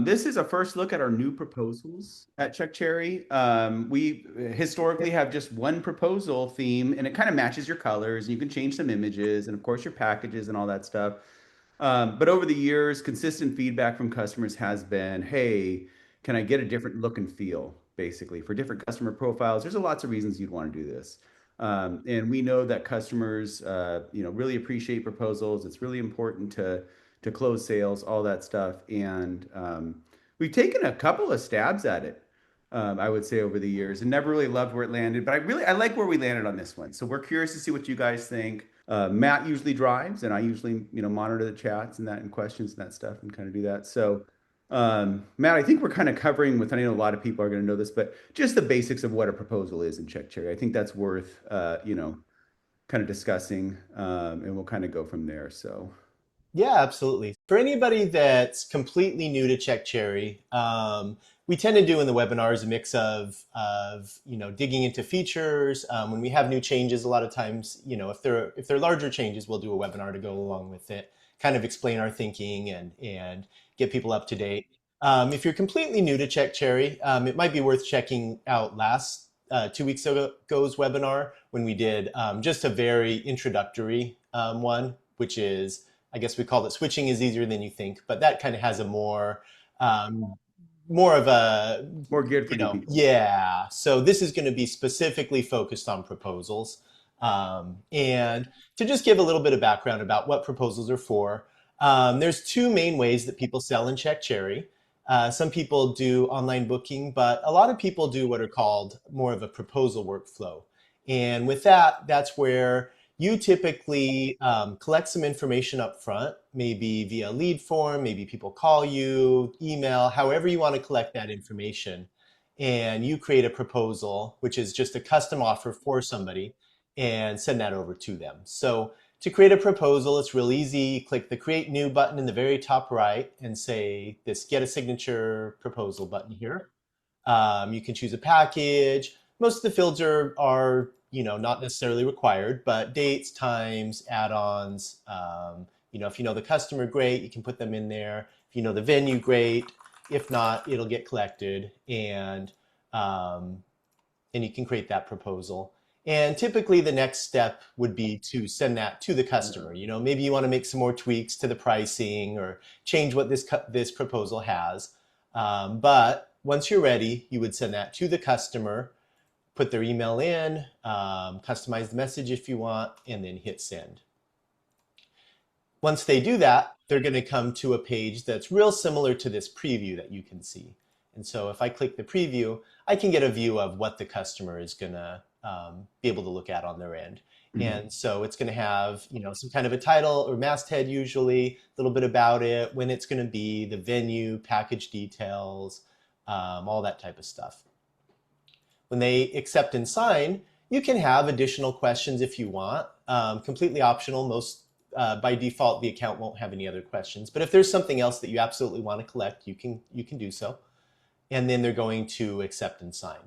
This is a first look at our new proposals at Chuck Cherry. We historically have just one proposal theme, and it kind of matches your colors. You can change some images, and of course your packages and all that stuff. But over the years, consistent feedback from customers has been, hey, can I get a different look and feel, basically, for different customer profiles? There's lots of reasons you'd want to do this. And we know that customers, really appreciate proposals. It's really important to close sales, all that stuff. And we've taken a couple of stabs at it, I would say, over the years, and never really loved where it landed. But I like where we landed on this one. So we're curious to see what you guys think. Matt usually drives, and I usually, monitor the chats and that and questions and that stuff and kind of do that. So, Matt, I think we're kind of covering with, I know a lot of people are going to know this, but just the basics of what a proposal is in Check Cherry. I think that's worth, kind of discussing, and we'll kind of go from there. So, Yeah, absolutely. For anybody that's completely new to Check Cherry, we tend to do in the webinars a mix of digging into features. When we have new changes, a lot of times, if they're larger changes, we'll do a webinar to go along with it, kind of explain our thinking and get people up to date. If you're completely new to Check Cherry, it might be worth checking out last 2 weeks ago's webinar when we did just a very introductory one, which is I guess we call it switching is easier than you think, but that kind of has a um, more of a, more geared for new people. yeah. So this is going to be specifically focused on proposals. And to just give a little bit of background about what proposals are for, there's two main ways that people sell in Check Cherry. Some people do online booking, but a lot of people do what are called more of a proposal workflow. And with that, that's where you typically collect some information up front, maybe via lead form, maybe people call you, email, however you want to collect that information. And you create a proposal, which is just a custom offer for somebody, and send that over to them. So to create a proposal, it's real easy. You click the Create New button in the very top right and say this Get a Signature Proposal button here. You can choose a package. Most of the fields are not necessarily required, but dates, times, add-ons. If you know the customer, great, you can put them in there. If you know the venue, great. If not, it'll get collected, um, and you can create that proposal. And typically, the next step would be to send that to the customer. Maybe you want to make some more tweaks to the pricing or change what this proposal has. But once you're ready, you would send that to the customer, put their email in, customize the message if you want, and then hit send. Once they do that, they're going to come to a page that's real similar to this preview that you can see. And so if I click the preview, I can get a view of what the customer is going to be able to look at on their end. And so it's going to have, some kind of a title or masthead usually, a little bit about it, when it's going to be, the venue, package details, all that type of stuff. When they accept and sign, you can have additional questions if you want. Completely optional. By default, the account won't have any other questions. But if there's something else that you absolutely want to collect, you can do so. And then they're going to accept and sign.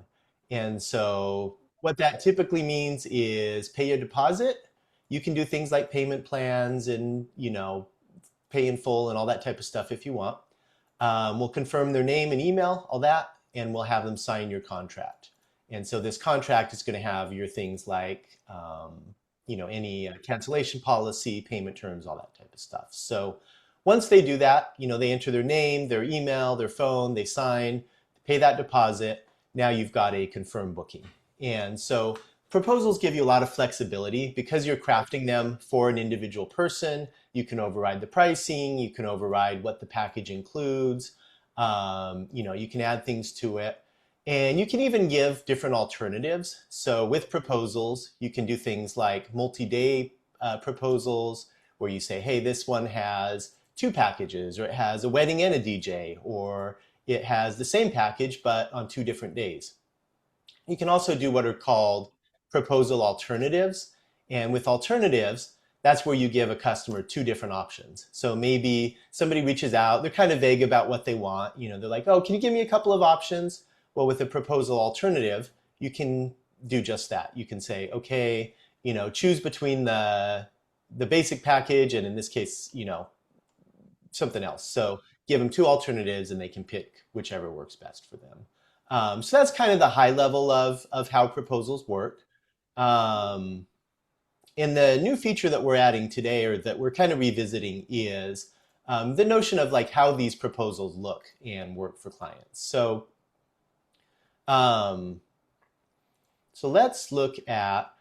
And so what that typically means is pay your deposit. You can do things like payment plans and pay in full and all that type of stuff if you want. We'll confirm their name and email, all that, and we'll have them sign your contract. And so this contract is going to have your things like, any cancellation policy, payment terms, all that type of stuff. So once they do that, they enter their name, their email, their phone, they sign, pay that deposit. Now you've got a confirmed booking. And so proposals give you a lot of flexibility because you're crafting them for an individual person. You can override the pricing, you can override what the package includes, you can add things to it. And you can even give different alternatives. So with proposals, you can do things like multi-day proposals where you say, hey, this one has 2 packages, or it has a wedding and a DJ, or it has the same package but on 2 different days. You can also do what are called proposal alternatives. And with alternatives, that's where you give a customer 2 different options. So maybe somebody reaches out, they're kind of vague about what they want. They're like, oh, can you give me a couple of options? Well, with a proposal alternative, you can do just that. You can say, okay, choose between the basic package and in this case, something else. So give them two alternatives and they can pick whichever works best for them. So that's kind of the high level of how proposals work. And the new feature that we're adding today, or that we're kind of revisiting, is the notion of like how these proposals look and work for clients. So, so let's look at,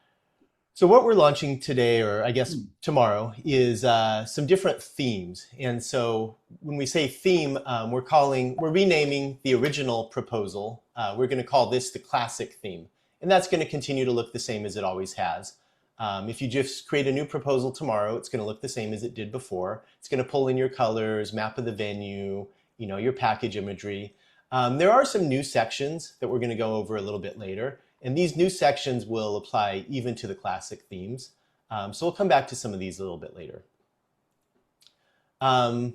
so what we're launching today, or I guess tomorrow, is some different themes. And so when we say theme, we're renaming the original proposal. We're going to call this the classic theme. And that's going to continue to look the same as it always has. If you just create a new proposal tomorrow, it's going to look the same as it did before. It's going to pull in your colors, map of the venue, your package imagery. There are some new sections that we're going to go over a little bit later. And these new sections will apply even to the classic themes. So we'll come back to some of these a little bit later. And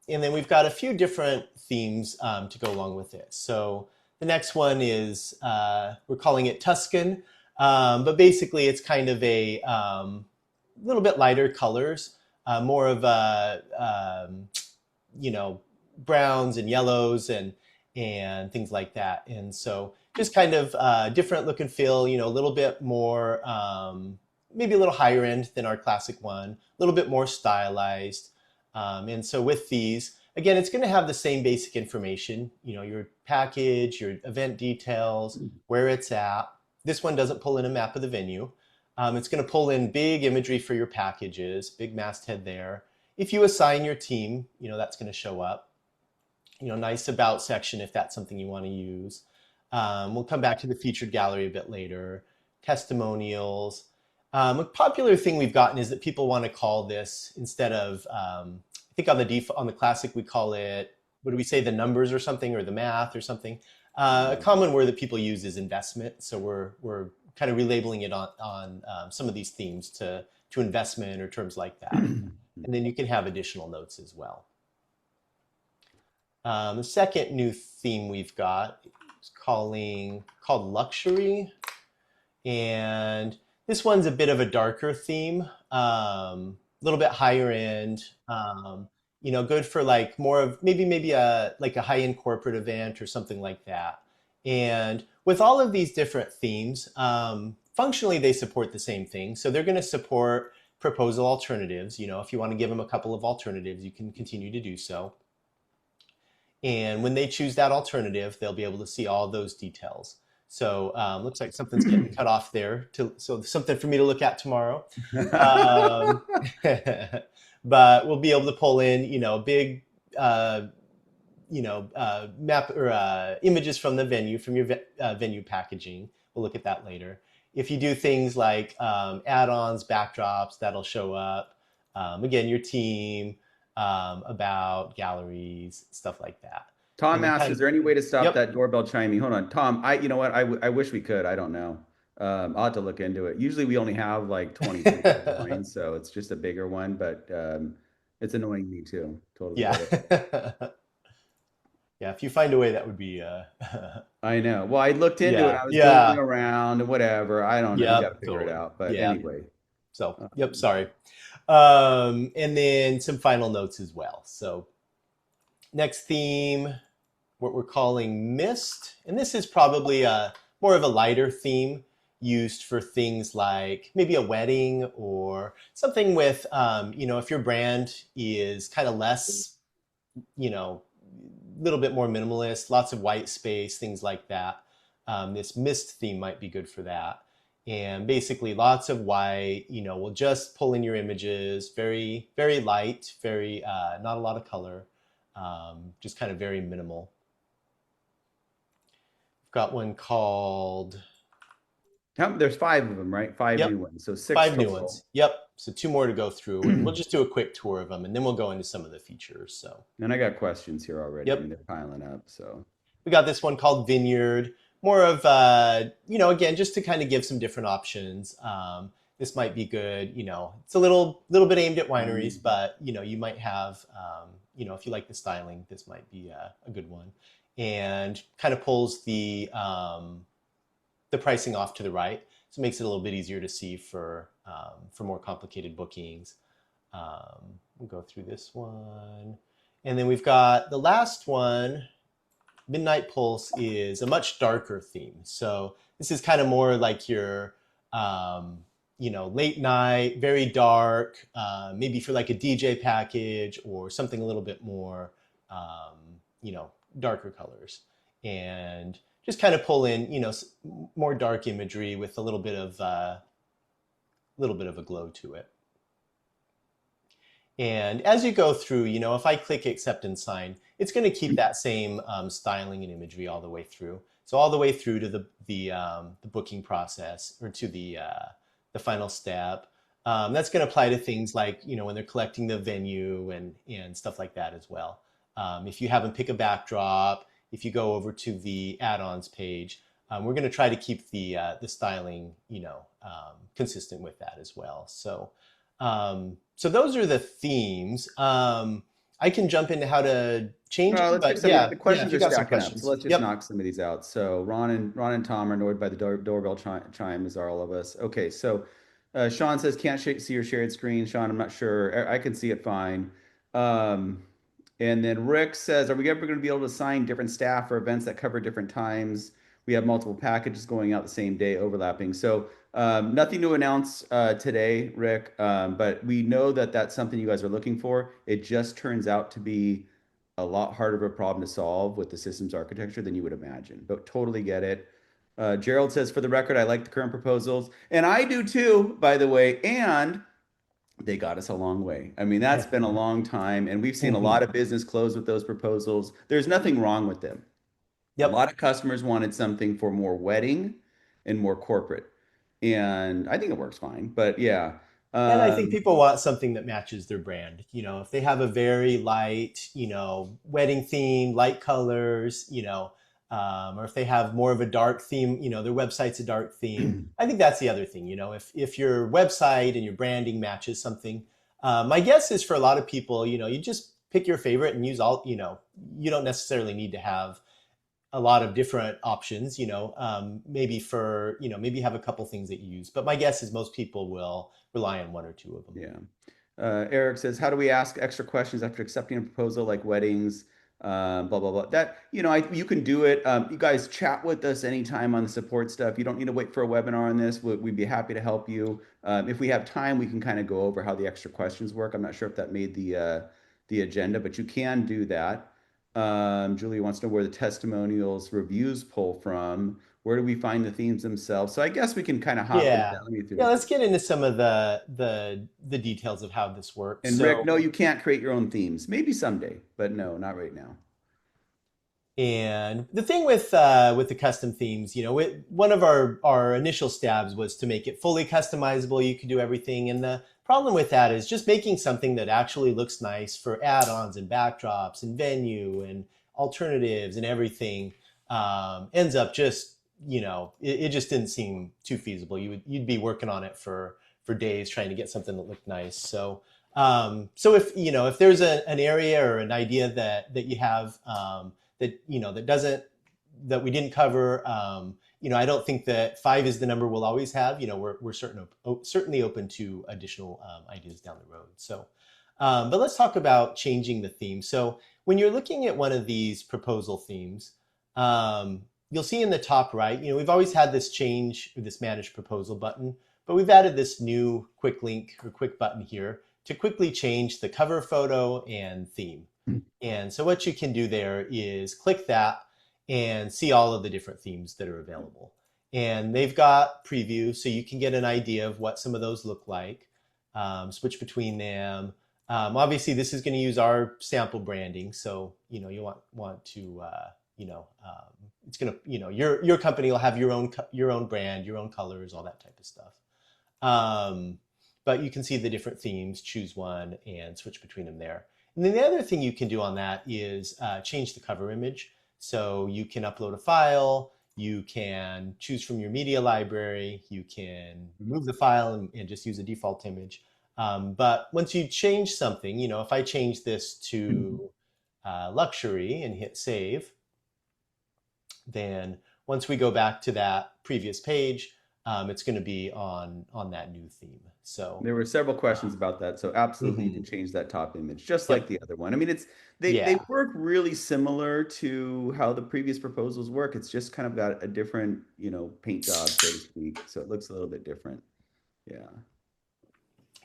then we've got a few different themes to go along with it. So the next one is, we're calling it Tuscan. But basically it's kind of a little bit lighter colors, more of browns and yellows and things like that. And so just kind of different look and feel, a little bit more, maybe a little higher end than our classic one, a little bit more stylized. And so with these, again, it's going to have the same basic information, your package, your event details, where it's at. This one doesn't pull in a map of the venue. It's going to pull in big imagery for your packages, big masthead there. If you assign your team, that's going to show up. Nice about section if that's something you want to use. We'll come back to the featured gallery a bit later. Testimonials. A popular thing we've gotten is that people want to call this, instead of, I think on the classic we call it, what do we say, the numbers or something, or the math or something. A common word that people use is investment. So we're kind of relabeling it on some of these themes to investment or terms like that. And then you can have additional notes as well. The second new theme we've got is called Luxury. And this one's a bit of a darker theme, a little bit higher end, good for like more of maybe a high-end corporate event or something like that. And with all of these different themes, functionally they support the same thing. So they're going to support proposal alternatives. If you want to give them a couple of alternatives, you can continue to do so. And when they choose that alternative, they'll be able to see all those details. So looks like something's getting cut off there. So something for me to look at tomorrow. But we'll be able to pull in, big, map or images from the venue, from your venue packaging. We'll look at that later. If you do things like add-ons, backdrops, that'll show up. Again, your team, about galleries, stuff like that. Tom asks, is there any way to stop that doorbell chiming? Hold on, Tom. You know what? I wish we could. I don't know. I'll have to look into it. Usually we only have like 20 lines, so it's just a bigger one, but it's annoying me too. Totally. Yeah. Yeah, if you find a way, that would be. I know. Well, I looked into it. I was going around and whatever. I don't know. You got to figure it out. But anyway. So, sorry. And then some final notes as well. So, next theme, what we're calling Mist. And this is probably more of a lighter theme, used for things like maybe a wedding or something with, if your brand is kind of less, little bit more minimalist, lots of white space, things like that. This Mist theme might be good for that. And basically lots of white, we'll just pull in your images, very, very light, very, not a lot of color, just kind of very minimal. We've got one called... There's 5 of them, right? 5 new ones. So 6 5 total. new ones. Yep. So 2 more to go through. And we'll just do a quick tour of them, and then we'll go into some of the features. So. And I got questions here already. Yep. And they're piling up. So we got this one called Vineyard. More of, again, just to kind of give some different options. This might be good. It's a little bit aimed at wineries, but, you might have, if you like the styling, this might be a good one. And kind of pulls the pricing off to the right. So it makes it a little bit easier to see for more complicated bookings. We'll go through this one. And then we've got the last one, Midnight Pulse, is a much darker theme. So this is kind of more like your, late night, very dark, maybe for like a DJ package or something a little bit more, um, you know, darker colors. And just kind of pull in, more dark imagery with a little bit of a glow to it. And as you go through, if I click accept and sign, it's going to keep that same styling and imagery all the way through. So all the way through to the booking process, or to the final step. That's going to apply to things like, when they're collecting the venue and stuff like that as well. If you have them pick a backdrop, if you go over to the add-ons page, we're going to try to keep the styling, consistent with that as well. So those are the themes. I can jump into how to change them, Let's get but some yeah, the yeah, questions if you are got some stacking up. So questions. let's just Yep. knock some of these out. So Ron and Tom are annoyed by the doorbell chime, as are all of us. Okay, so Sean says can't see your shared screen. Sean, I'm not sure. I can see it fine. Um, and then Rick says, are we ever going to be able to assign different staff for events that cover different times? We have multiple packages going out the same day, overlapping. So nothing to announce today, Rick, but we know that that's something you guys are looking for. It just turns out to be a lot harder of a problem to solve with the systems architecture than you would imagine, but totally get it. Gerald says, for the record, I like the current proposals. And I do too, by the way. And they got us a long way. I mean, that's been a long time, and we've seen a Mhm. lot of business close with those proposals. There's nothing wrong with them. A Yep. lot of customers wanted something for more wedding and more corporate. And I think it works fine. But yeah. And I think Um, people want something that matches their brand. If they have a very light, wedding theme, light colors, or if they have more of a dark theme, their website's a dark theme. I think that's the other thing. If your website and your branding matches something, my guess is for a lot of people, you just pick your favorite and use all. You don't necessarily need to have a lot of different options, maybe have a couple things that you use. But my guess is most people will rely on one or two of them. Yeah. Eric says, how do we ask extra questions after accepting a proposal like weddings, blah, blah, blah. That, you can do it. You guys chat with us anytime on the support stuff. You don't need to wait for a webinar on this. We'd be happy to help you. If we have time, we can kind of go over how the extra questions work. I'm not sure if that made the agenda, but you can do that. Julie wants to know where the testimonials reviews pull from. Where do we find the themes themselves? So I guess we can kind of hop into Yeah. that. Let me Yeah, through. let's get into some of the details of how this works. And Rick, So, no, you can't create your own themes. Maybe someday, but no, not right now. and the thing with the custom themes, one of our initial stabs was to make it fully customizable. You could do everything, and the problem with that is just making something that actually looks nice for add-ons and backdrops and venue and alternatives and everything ends up just it just didn't seem too feasible. You'd be working on it for days trying to get something that looked nice. So if there's an area or an idea that you have that we didn't cover. I don't think that 5 is the number we'll always have. We're certainly open to additional ideas down the road. But let's talk about changing the theme. So when you're looking at one of these proposal themes, you'll see in the top right, we've always had this manage proposal button, but we've added this new quick link or quick button here to quickly change the cover photo and theme. And so what you can do there is click that and see all of the different themes that are available. And they've got preview, so you can get an idea of what some of those look like, switch between them. Obviously, this is going to use our sample branding, so you want to it's going to your company will have your own brand, your own colors, all that type of stuff. But you can see the different themes, choose one, and switch between them there. And then the other thing you can do on that is change the cover image. So you can upload a file, you can choose from your media library, you can remove the file and just use a default image. But once you change something, if I change this to luxury and hit save, then once we go back to that previous page, it's going to be on that new theme. So, There were several questions about that, so absolutely you can mhm. change that top image just like Yep, the other one. I mean, it's they yeah, work really similar to how the previous proposals work. It's just kind of got a different, paint job, so to speak. So it looks a little bit different. Yeah.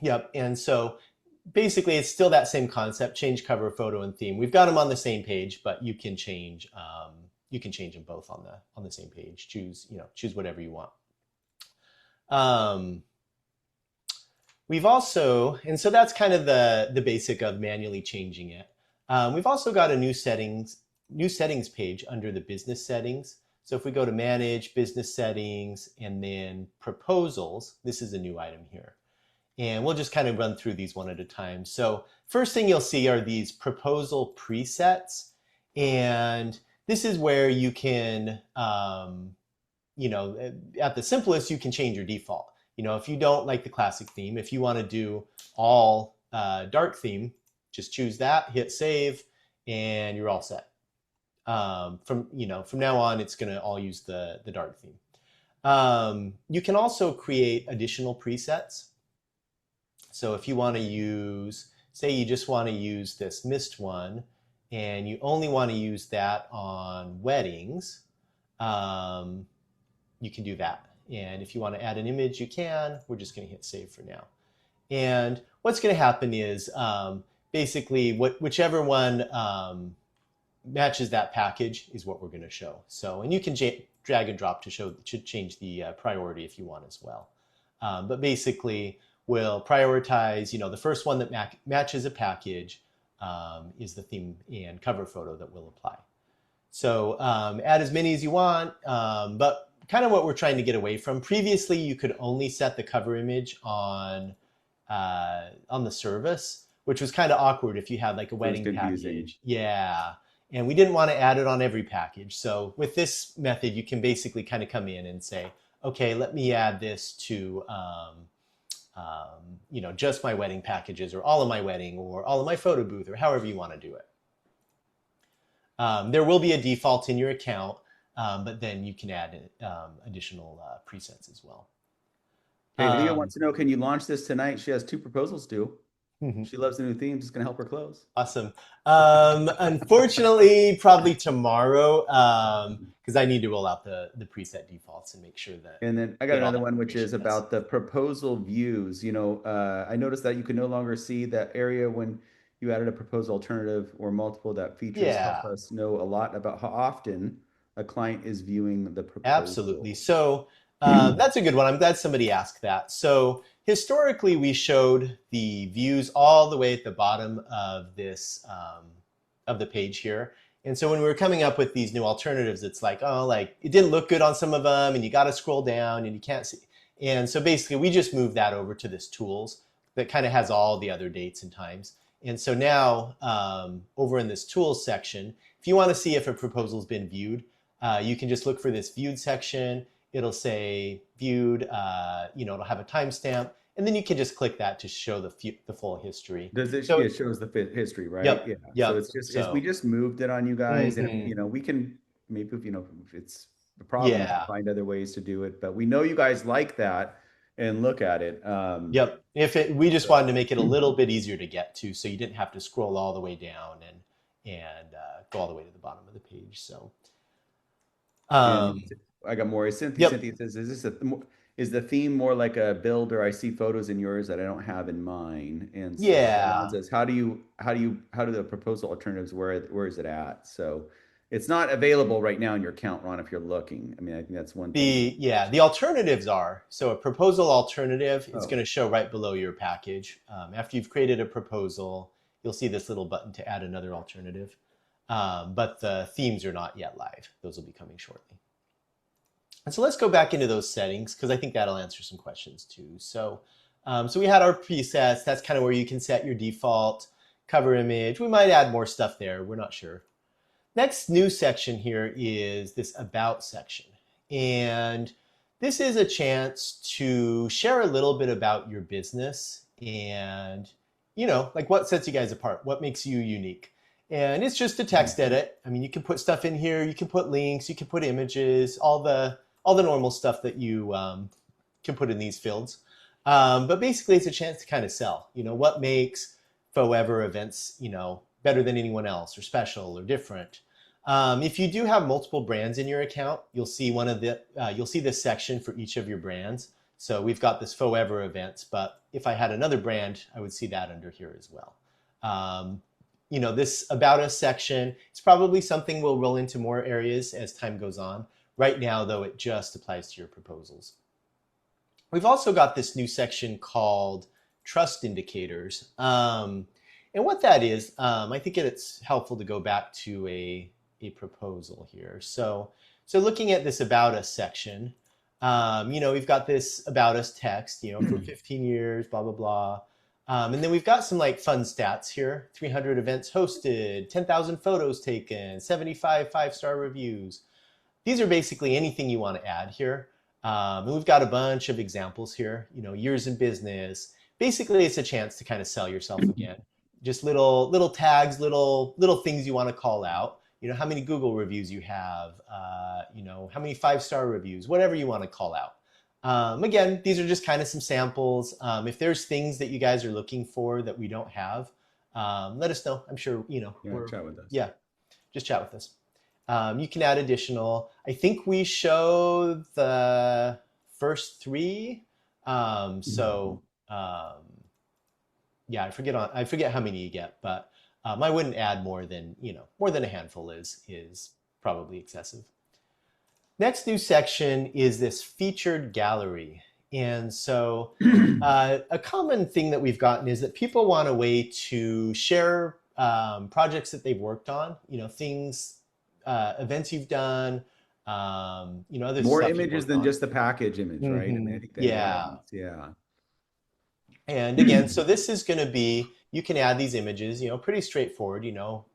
yep. And so basically, it's still that same concept: change cover photo and theme. We've got them on the same page, but you can change them both on the same page. Choose whatever you want. Um, we've also, and so that's kind of the basic of manually changing it. We've also got a new settings page under the business settings. So if we go to manage business settings and then proposals, this is a new item here. And we'll just kind of run through these one at a time. So first thing you'll see are these proposal presets. And this is where you can, at the simplest, you can change your default. If you don't like the classic theme, if you want to do all dark theme, just choose that, hit save, and you're all set. From now on, it's going to all use the dark theme. You can also create additional presets. So if you want to use, say you just want to use this mist one, and you only want to use that on weddings, you can do that. And if you want to add an image, you can. We're just going to hit save for now. And what's going to happen is basically whichever one matches that package is what we're going to show. So, and you can drag and drop to change the priority if you want as well. But basically, we'll prioritize, the first one that matches a package is the theme and cover photo that we'll apply. So add as many as you want, but kind of what we're trying to get away from. Previously, you could only set the cover image on the service, which was kind of awkward if you had like a wedding package. Yeah. And we didn't want to add it on every package. So with this method, you can basically kind of come in and say, okay, let me add this to just my wedding packages, or all of my wedding, or all of my photo booth, or however you want to do it. There will be a default in your account, but then you can add additional presets as well. Hey, Leah wants to know, can you launch this tonight? She has 2 proposals due. Mm-hmm. She loves the new theme. Just going to help her close. Awesome. Unfortunately, probably tomorrow, because I need to roll out the preset defaults and make sure that. And then I got another one, which is about the proposal views. I noticed that you can no longer see that area when you added a proposal alternative or multiple. That features help us know a lot about how often a client is viewing the proposal. Absolutely. So that's a good one. I'm glad somebody asked that. So historically, we showed the views all the way at the bottom of this of the page here. And so when we were coming up with these new alternatives, it's like, it didn't look good on some of them, and you got to scroll down and you can't see. And so basically, we just moved that over to this tools that kind of has all the other dates and times. And so now over in this tools section, if you want to see if a proposal's been viewed, you can just look for this viewed section. It'll say viewed, it'll have a timestamp, and then you can just click that to show the full history. It shows the history, right? Yep, Yeah. yep. So it's just we just moved it on you guys, Mm-hmm. and we can maybe if it's a problem, we can find other ways to do it. But we know you guys like that and look at it. Yep. We just wanted to make it a little bit easier to get to, so you didn't have to scroll all the way down and go all the way to the bottom of the page. So. I got more. Cynthia says, is the theme more like a build, or I see photos in yours that I don't have in mine? And so Ron says, how do the proposal alternatives, where is it at? So it's not available right now in your account, Ron, if you're looking. I mean, I think that's one thing. The alternatives are, so a proposal alternative is going to show right below your package. After you've created a proposal, you'll see this little button to add another alternative. But the themes are not yet live. Those will be coming shortly. And so let's go back into those settings, because I think that'll answer some questions too. So, so we had our presets. That's kind of where you can set your default cover image. We might add more stuff there. We're not sure. Next new section here is this About section. And this is a chance to share a little bit about your business and, like what sets you guys apart, what makes you unique. And it's just a text edit. I mean, you can put stuff in here. You can put links. You can put images. All the normal stuff that you put in these fields. But basically, it's a chance to kind of sell. What makes forever events, better than anyone else, or special, or different. If you do have multiple brands in your account, you'll see you'll see this section for each of your brands. So we've got this forever events, but if I had another brand, I would see that under here as well. This About Us section, it's probably something we'll roll into more areas as time goes on. Right now, though, it just applies to your proposals. We've also got this new section called Trust Indicators. And what that is, I think it's helpful to go back to a proposal here. So looking at this About Us section, we've got this About Us text, for 15 years, blah, blah, blah. And then we've got some fun stats here: 300 events hosted, 10,000 photos taken, 75 5-star reviews. These are basically anything you want to add here. And we've got a bunch of examples here, years in business. Basically, it's a chance to kind of sell yourself again. Just little tags, little things you want to call out. How many Google reviews you have, how many 5-star reviews, whatever you want to call out. Again, these are just kind of some samples. If there's things that you guys are looking for that we don't have, let us know. I'm sure, chat with us. Yeah, just chat with us. You can add additional. I think we show the first 3. Yeah, I forget how many you get, but I wouldn't add more than a handful is probably excessive. Next new section is this featured gallery. And so a common thing that we've gotten is that people want a way to share projects that they've worked on, things, events you've done, other more stuff images than just the package image, right? Mm-hmm. And Yeah. And again, so this is going to be, you can add these images, pretty straightforward,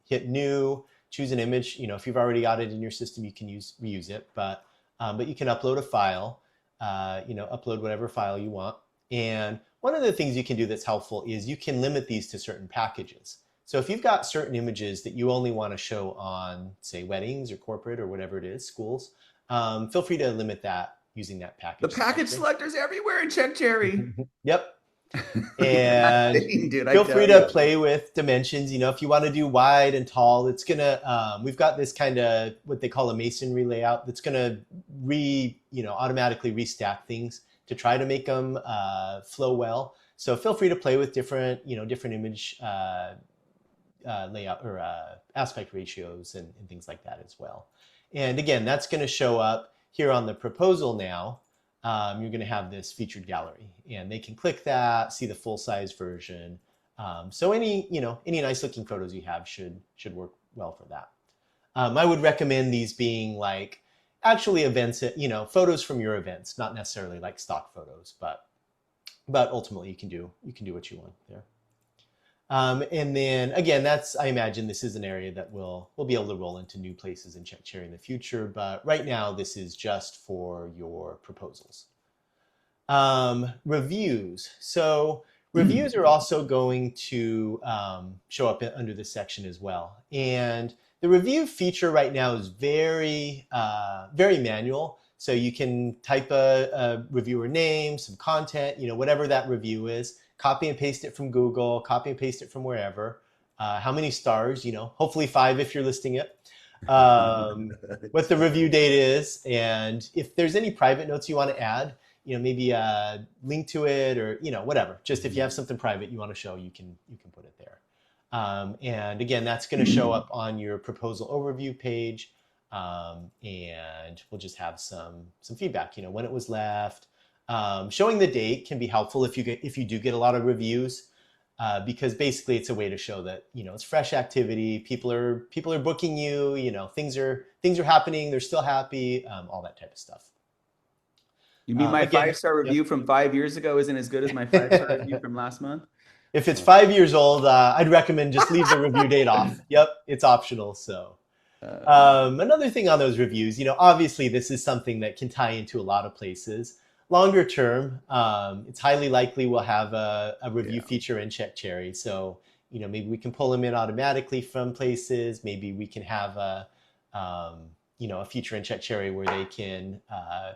hit new, choose an image. If you've already got it in your system, you can reuse it, but you can upload a file, upload whatever file you want. And one of the things you can do that's helpful is you can limit these to certain packages. So if you've got certain images that you only want to show on, say, weddings or corporate or whatever it is, schools, feel free to limit that using that package. The package selector's everywhere in CheckCherry. Yep. And Dude, feel free to play with dimensions. If you want to do wide and tall, it's gonna. We've got this kind of what they call a masonry layout that's gonna automatically restack things to try to make them flow well. So feel free to play with different image layout or aspect ratios and things like that as well. And again, that's going to show up here on the proposal now. You're going to have this featured gallery, and they can click that, see the full size version. So any nice looking photos you have should work well for that. I would recommend these being actually events, photos from your events, not necessarily stock photos, but ultimately you can do what you want there. And then again, I imagine this is an area that we'll be able to roll into new places in CheckCherry in the future. But right now, this is just for your proposals. Reviews. So reviews are also going to show up under this section as well. And the review feature right now is very manual. So you can type a reviewer name, some content, whatever that review is. Copy and paste it from Google, copy and paste it from wherever. How many stars, hopefully 5 if you're listing it. What the review date is. And if there's any private notes you want to add, maybe a link to it or, whatever. Just if you have something private you want to show, you can put it there. And again, that's going to show up on your proposal overview page. And we'll just have some feedback, when it was left. Showing the date can be helpful if you do get a lot of reviews, because basically it's a way to show that it's fresh activity. People are booking you. things are happening. They're still happy. All that type of stuff. You mean my 5-star review from 5 years ago isn't as good as my 5-star review from last month? If it's 5 years old, I'd recommend just leave the review date off. Yep, it's optional. So. Another thing on those reviews, obviously this is something that can tie into a lot of places. Longer term, it's highly likely we'll have a review feature in CheckCherry. So, maybe we can pull them in automatically from places. Maybe we can have a feature in CheckCherry where they can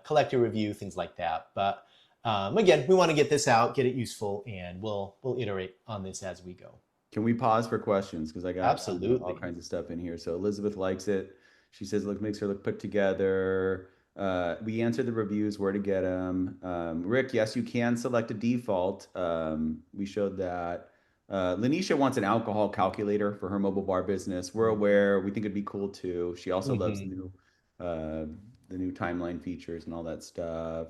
collect a review, things like that. But again, we want to get this out, get it useful, and we'll iterate on this as we go. Can we pause for questions? Because I got all Absolutely. kinds of stuff in here. So Elizabeth likes it. She says, "Look, makes her look put together." We answered the reviews, where to get them. Rick, yes, you can select a default. We showed that. Lanisha wants an alcohol calculator for her mobile bar business. We're aware. We think it'd be cool too. She also loves uh, the new timeline features and all that stuff.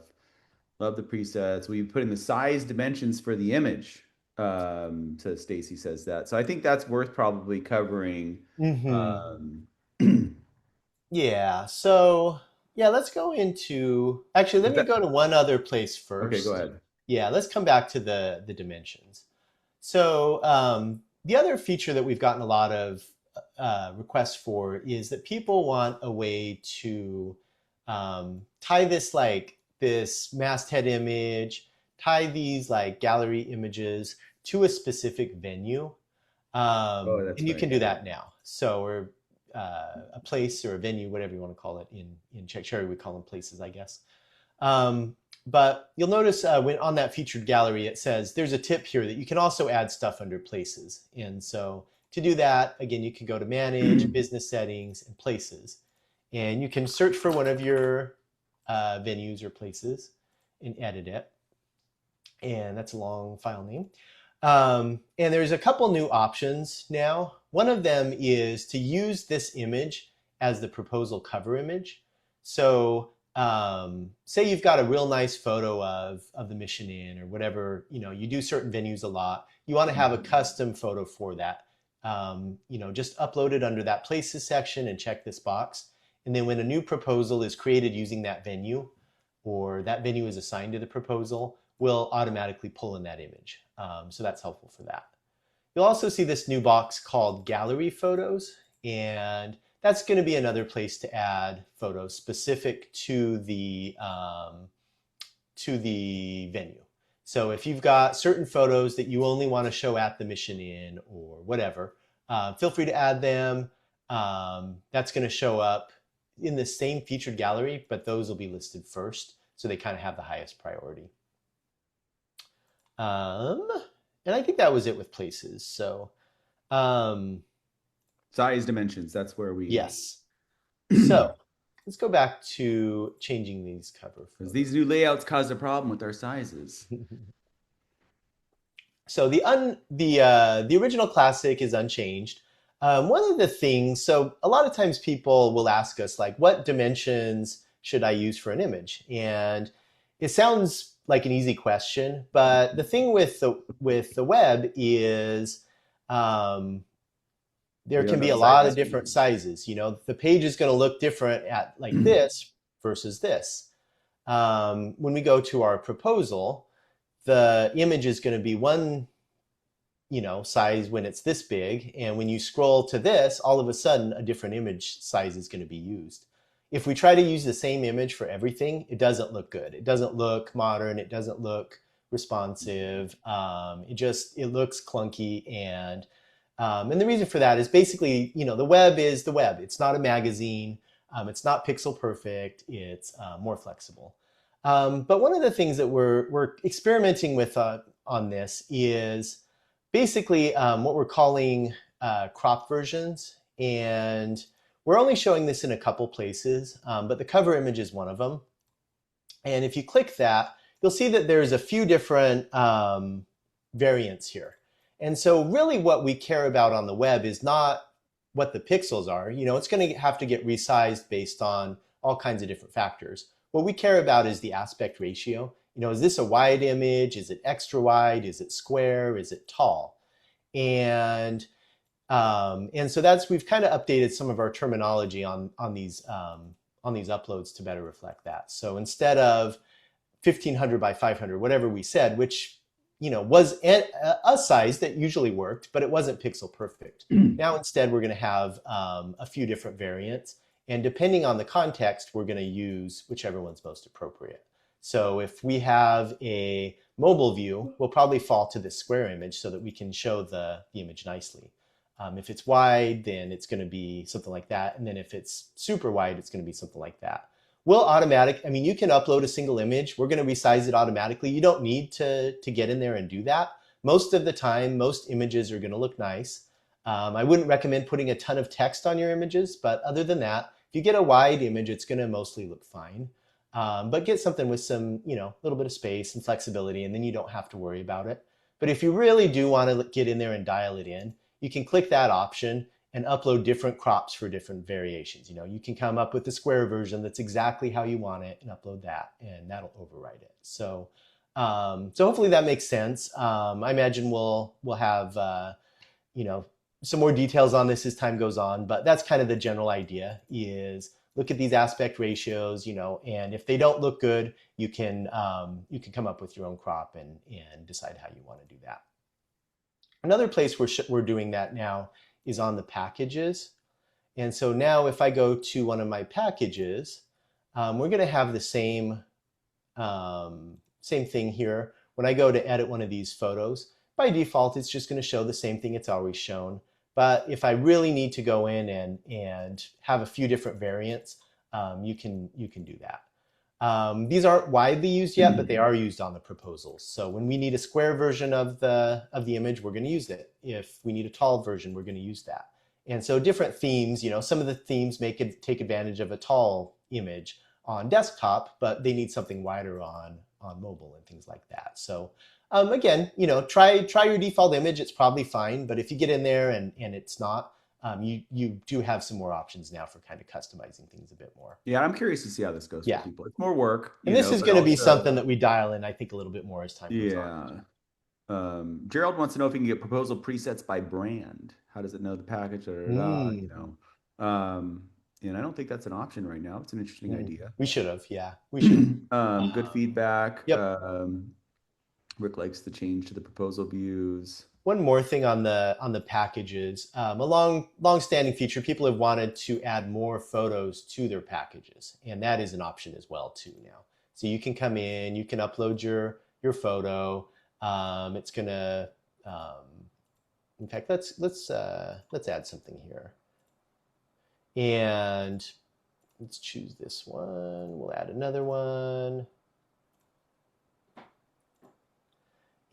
Love the presets. We put in the size dimensions for the image. So Stacy says that. So I think that's worth probably covering. Mm-hmm. Um, Yeah. So yeah, let's go into. Actually, let is me that go to one other place okay? Go first. ahead. Yeah, let's come back to the dimensions. So the other feature that we've gotten a lot of requests for is that people want a way to tie this masthead image, tie these like gallery images to a specific venue, Oh, that's and you right. can do Yeah. that now. So or a place or a venue, whatever you want to call it. In Czech Cherry, we call them places, I guess. But you'll notice when on that featured gallery, it says there's a tip here that you can also add stuff under places. And so to do that, again, you can go to Manage, Business Settings, and Places. And you can search for one of your venues or places and edit it. And that's a long file name. And there's a couple new options now. One of them is to use this image as the proposal cover image. So say you've got a real nice photo of the Mission Inn or whatever, you do certain venues a lot. You want to have a custom photo for that. Just upload it under that places section and check this box. And then when a new proposal is created using that venue, or that venue is assigned to the proposal, we'll automatically pull in that image. So that's helpful for that. You'll also see this new box called Gallery Photos, and that's going to be another place to add photos specific to the venue. So if you've got certain photos that you only want to show at the Mission Inn or whatever, feel free to add them. That's going to show up in the same featured gallery, but those will be listed first, so they kind of have the highest priority. And I think that was it with places. So, Size dimensions. That's where we. yes. So let's go back to changing these cover Because photos. these new layouts caused a problem with our sizes. So the original classic is unchanged. One of the things, so a lot of times people will ask us like, what dimensions should I use for an image? And it sounds like an easy question, but the thing with the web is there We can don't be know a lot of sizes. different sizes. The page is going to look different at like this versus this. When we go to our proposal, the image is going to be one size when it's this big, and when you scroll to this, all of a sudden a different image size is going to be used. If we try to use the same image for everything, it doesn't look good. It doesn't look modern. It doesn't look responsive. It looks clunky, and the reason for that is basically, the web is the web. It's not a magazine. It's not pixel perfect. It's more flexible. But one of the things that we're experimenting with on this is basically what we're calling crop versions. And we're only showing this in a couple places, but the cover image is one of them. And if you click that, you'll see that there's a few different variants here. And so really what we care about on the web is not what the pixels are. It's going to have to get resized based on all kinds of different factors. What we care about is the aspect ratio. Is this a wide image? Is it extra wide? Is it square? Is it tall? And so we've kind of updated some of our terminology on these uploads to better reflect that. So instead of 1500 by 500, whatever we said, which was a size that usually worked, but it wasn't pixel perfect. Now instead we're going to have a few different variants, and depending on the context, we're going to use whichever one's most appropriate. So if we have a mobile view, we'll probably fall to this square image so that we can show the image nicely. If it's wide, then it's going to be something like that. And then if it's super wide, it's going to be something like that. We'll I mean, you can upload a single image. We're going to resize it automatically. You don't need to get in there and do that. Most of the time, most images are going to look nice. I wouldn't recommend putting a ton of text on your images, but other than that, if you get a wide image, it's going to mostly look fine. But get something with some, a little bit of space and flexibility, and then you don't have to worry about it. But if you really do want to get in there and dial it in, you can click that option and upload different crops for different variations. You can come up with the square version that's exactly how you want it and upload that, and that'll override it. So hopefully that makes sense. I imagine we'll have you know some more details on this as time goes on, but that's kind of the general idea: is look at these aspect ratios, and if they don't look good, you can come up with your own crop and decide how you want to do that. Another place we're doing that now is on the packages. And so now if I go to one of my packages, we're going to have the same thing here. When I go to edit one of these photos, by default, it's just going to show the same thing it's always shown. But if I really need to go in and have a few different variants, you can do that. These aren't widely used yet, but they are used on the proposals. So when we need a square version of the image, we're going to use it. If we need a tall version, we're going to use that. And so different themes, some of the themes take advantage of a tall image on desktop, but they need something wider on mobile and things like that. So again, try your default image. It's probably fine, but if you get in there and it's not, you do have some more options now for kind of customizing things a bit more. Yeah, I'm curious to see how this goes Yeah. for people. It's more work, And this is but going to be also, something that we dial in, I think, a little bit more as time goes on. yeah. Gerald wants to know if you can get proposal presets by brand. How does it know the package? Da, da, da, Mm. and I don't think that's an option right now. It's an interesting idea. We should have, yeah, we should have. Good feedback. Yep. Rick likes the change to the proposal views. One more thing on the packages, a long-standing feature. People have wanted to add more photos to their packages, and that is an option as well too now. So you can come in, you can upload your photo. It's gonna, in fact, let's add something here, and let's choose this one. We'll add another one.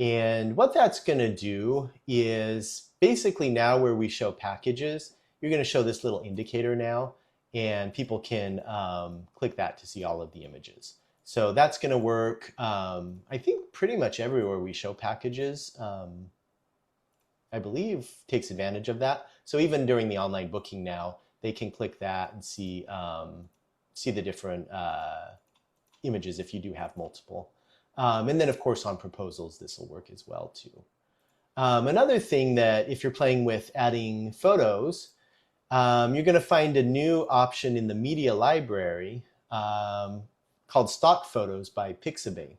And what that's going to do is basically now where we show packages, you're going to show this little indicator now, and people can click that to see all of the images. So that's going to work, I think, pretty much everywhere we show packages. I believe takes advantage of that. So even during the online booking now, they can click that and see the different images if you do have multiple. And then, of course, on proposals, this will work as well, too. Another thing that if you're playing with adding photos, you're going to find a new option in the media library called Stock Photos by Pixabay.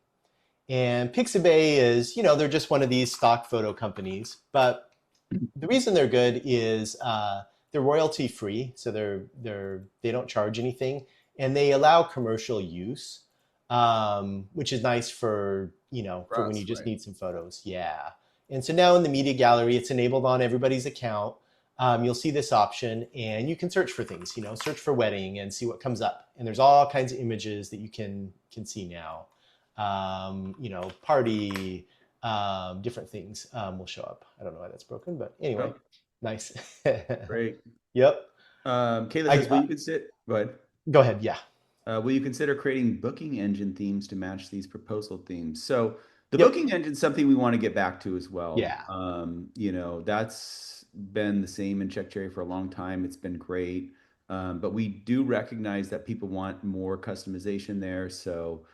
And Pixabay is, they're just one of these stock photo companies. But the reason they're good is they're royalty free, so they don't charge anything, and they allow commercial use. Which is nice for for when you just need some photos. Yeah. And so now in the media gallery, it's enabled on everybody's account. You'll see this option, and you can search for things. Search for wedding and see what comes up. And there's all kinds of images that you can see now. Party, different things will show up. I don't know why that's broken, but anyway, nice. Great. Yep. Kayla says, "Will you consider?" Go ahead. Go ahead. Yeah. Will you consider creating booking engine themes to match these proposal themes? So the booking engine is something we want to get back to as well. Yeah. That's been the same in Check Cherry for a long time. It's been great. But we do recognize that people want more customization there. So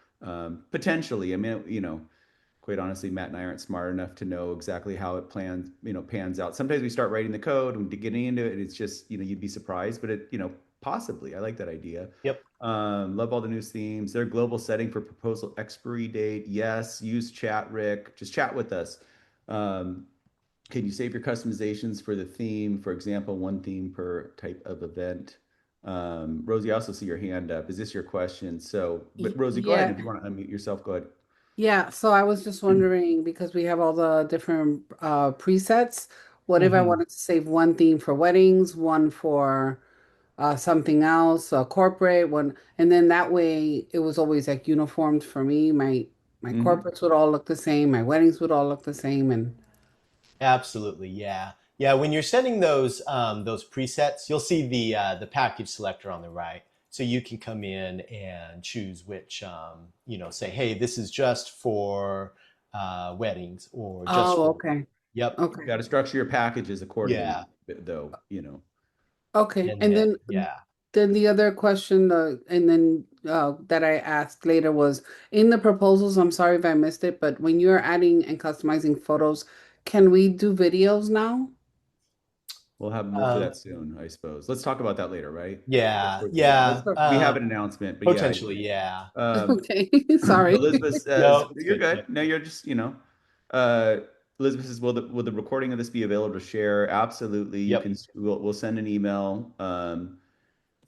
potentially, quite honestly, Matt and I aren't smart enough to know exactly how it pans out. Sometimes we start writing the code and getting into it, it's just, you'd be surprised, but possibly. I like that idea. Yep. Love all the news themes. Their global setting for proposal expiry date. Yes. Use chat, Rick. Just chat with us. Can you save your customizations for the theme? For example, one theme per type of event. Rosie, I also see your hand up. Is this your question? So, but Rosie, go ahead. If you want to unmute yourself, go ahead. Yeah, so I was just wondering, because we have all the different presets, what if I wanted to save one theme for weddings, one for something else, corporate one, and then that way it was always like uniformed for me. My Hmm. corporates would all look the same, my weddings would all look the same, and Absolutely, yeah, yeah. When you're setting those presets, you'll see the package selector on the right, so you can come in and choose which say, hey, this is just for weddings or just oh, for okay, yep, You okay, got to structure your packages accordingly, yeah, though, you know. okay, and and then then yeah. the other question, and then that I asked later was in the proposals. I'm sorry if I missed it, but when you're adding and customizing photos, can we do videos now? We'll have more for that Um, soon, I suppose. Let's talk about that later, right? yeah, Let's yeah, talk. We have an announcement, but yeah. potentially, yeah. Okay, sorry. Elizabeth says, No, it's "You're good. good. Yep, No, you're just, Uh, Elizabeth says, will the recording of this be available to share? Absolutely. You yep. can. We'll send an email.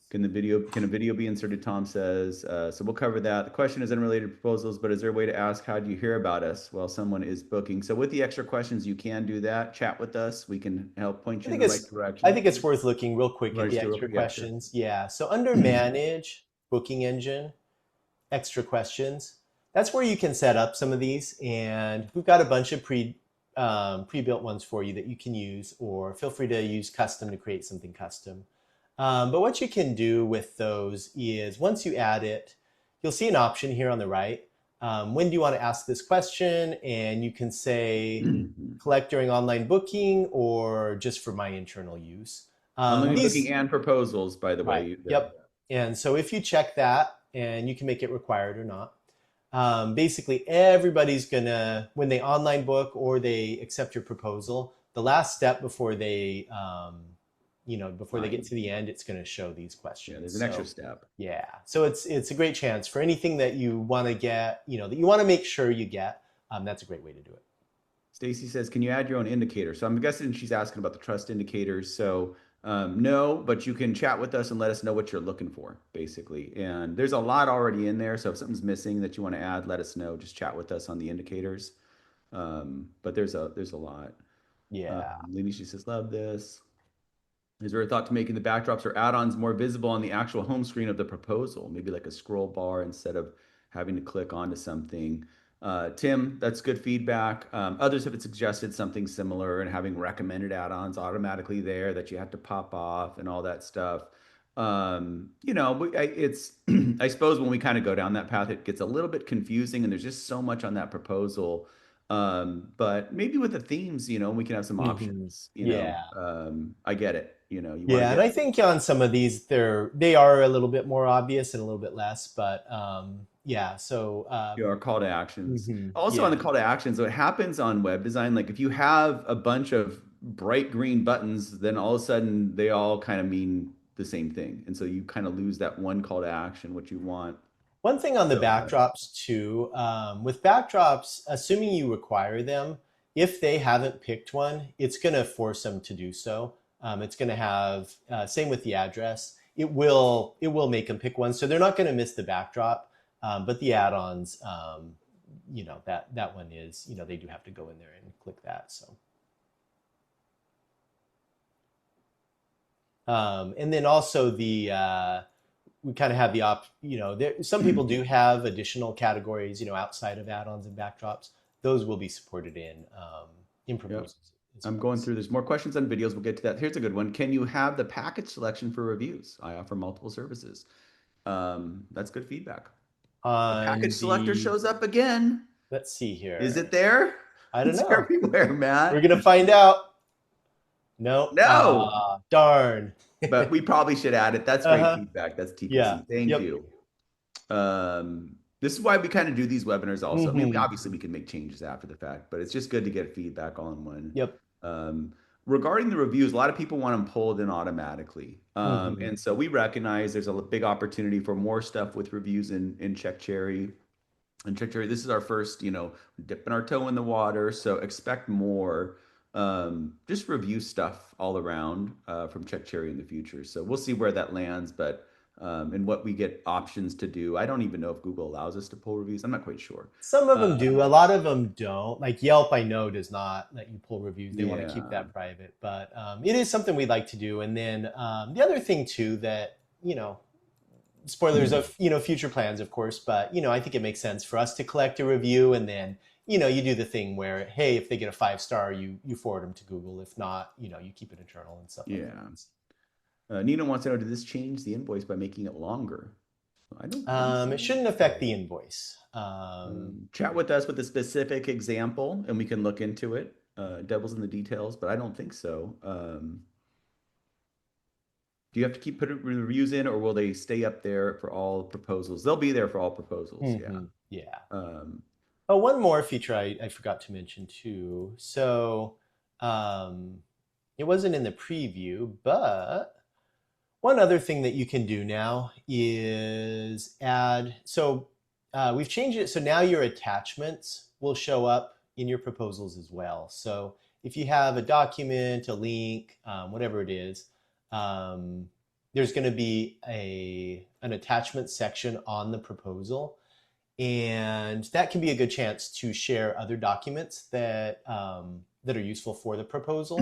Can a video be inserted? Tom says. So we'll cover that. The question is unrelated to proposals, but is there a way to ask how do you hear about us while someone is booking? So with the extra questions, you can do that. Chat with us. We can help point I you in think the right it's I direction. think it's worth looking real You quick want at to the just do it real extra quick? Yeah, sure. questions. Yeah. So under manage booking engine, extra questions, that's where you can set up some of these. And we've got a bunch of pre-built ones for you that you can use, or feel free to use custom to create something custom. But what you can do with those is once you add it, you'll see an option here on the right. When do you want to ask this question? And you can say collect during online booking or just for my internal use. Online booking These, and proposals, by the right, way. yep. And so if you check that, and you can make it required or not, basically everybody's gonna, when they online book or they accept your proposal, the last step before before they get Fine. to the end, it's gonna show these Yeah, questions. there's an extra So step. yeah, so it's a great chance for anything that you want to get, that you want to make sure you get. That's a great way to do it. Stacy says, "Can you add your own indicator?" So I'm guessing she's asking about the trust indicators. So no, but you can chat with us and let us know what you're looking for, basically. And there's a lot already in there. So if something's missing that you want to add, let us know. Just chat with us on the indicators. But there's a lot. Yeah. Leni, she says, "Love this." Is there a thought to making the backdrops or add-ons more visible on the actual home screen of the proposal? Maybe like a scroll bar instead of having to click onto something. Tim, that's good feedback. Others have suggested something similar and having recommended add-ons automatically there that you have to pop off and all that stuff. It's I suppose when we kind of go down that path, it gets a little bit confusing, and there's just so much on that proposal. But maybe with the themes, we can have some Hmm. options. Yeah. I get it. You want to Yeah, and get I think on some of these, they are a little bit more obvious and a little bit less, but yeah. So our call to actions. Also on the yeah, call to actions, so it happens on web design. Like if you have a bunch of bright green buttons, then all of a sudden they all kind of mean the same thing. And so you kind of lose that one call to action, what you want. one thing on the So backdrops too, with backdrops, assuming you require them, if they haven't picked one, it's going to force them to do so. It's going to have same with the address. It will make them pick one, so they're not going to miss the backdrop. But the add-ons, that one is, they do have to go in there and click that. So. And then also we kind of have some people do have additional categories, outside of add-ons and backdrops. Those will be supported in yep. proposals as I'm well. going through. There's more questions on videos. We'll get to that. Here's a good one. Can you have the package selection for reviews? I offer multiple services. That's good feedback. The package On selector the, shows up again. let's see Is here. it there? I don't It's know. everywhere, We're Matt. gonna find out. No. No, Darn. but we probably should add it. That's great Uh-huh. feedback. That's Yeah. TPC. Thank Yep. you. This is why we kind of do these webinars also. I mean, Hmm. obviously we can make changes after the fact, but it's just good to get feedback all in one. Yep. Um, Regarding the reviews, a lot of people want them pulled in automatically. Hmm. And so we recognize there's a big opportunity for more stuff with reviews in Check Cherry. And Check Cherry, this is our first, dipping our toe in the water. So expect more just review stuff all around from Check Cherry in the future. So we'll see where that lands, but and what we get options to do. I don't even know if Google allows us to pull reviews. I'm not quite sure. Some of them do. A lot of them don't. Like Yelp, I know, does not let you pull reviews. They want to keep Yeah. that private. But it is something we'd like to do. And then the other thing too that, spoilers of, future plans, of course, but, I think it makes sense for us to collect a review, and then, you do the thing where, hey, if they get a 5-star, you forward them to Google. If not, you keep it internal and stuff like Yeah. that. Nina wants to know, did this change the invoice by making it longer? I don't think so. It shouldn't affect the invoice. Chat with us with a specific example and we can look into it. Devil's in the details, but I don't think so. Do you have to keep putting reviews in, or will they stay up there for all proposals? They'll be there for all proposals. Yeah. Um, One more feature I forgot to mention too. So it wasn't in the preview, but one other thing that you can do now is add. So we've changed it. So now your attachments will show up in your proposals as well. So if you have a document, a link, whatever it is, there's going to be an attachment section on the proposal. And that can be a good chance to share other documents that are useful for the proposal.